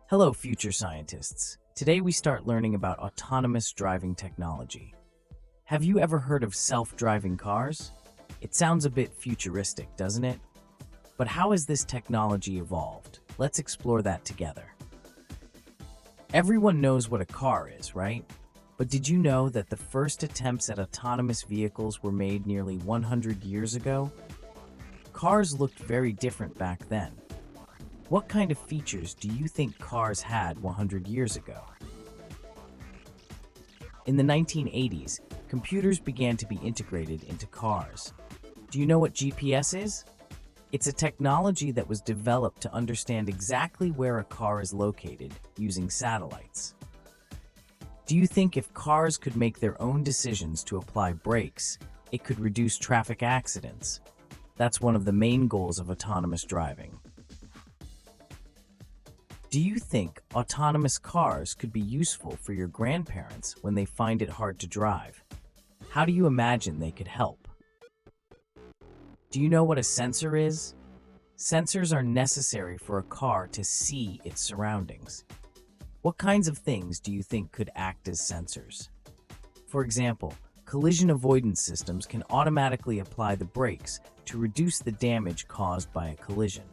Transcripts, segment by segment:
Hello, future scientists. Today we start learning about autonomous driving technology. Have you ever heard of self-driving cars? It sounds a bit futuristic, doesn't it? But how has this technology evolved? Let's explore that together. Everyone knows what a car is, right? But did you know that the first attempts at autonomous vehicles were made nearly 100 years ago? Cars looked very different back then. What kind of features do you think cars had 100 years ago? In the 1980s, computers began to be integrated into cars. Do you know what GPS is? It's a technology that was developed to understand exactly where a car is located using satellites. Do you think if cars could make their own decisions to apply brakes, it could reduce traffic accidents? That's one of the main goals of autonomous driving. Do you think autonomous cars could be useful for your grandparents when they find it hard to drive? How do you imagine they could help? Do you know what a sensor is? Sensors are necessary for a car to see its surroundings. What kinds of things do you think could act as sensors? For example, collision avoidance systems can automatically apply the brakes to reduce the damage caused by a collision.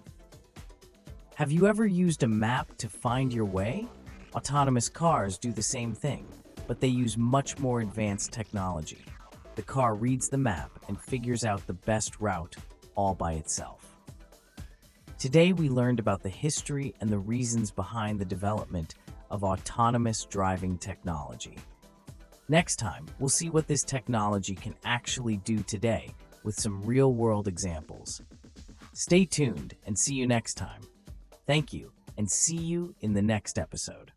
Have you ever used a map to find your way? Autonomous cars do the same thing, but they use much more advanced technology. The car reads the map and figures out the best route all by itself. Today we learned about the history and the reasons behind the development of autonomous driving technology. Next time, we'll see what this technology can actually do today with some real-world examples. Stay tuned and see you next time. Thank you, and see you in the next episode.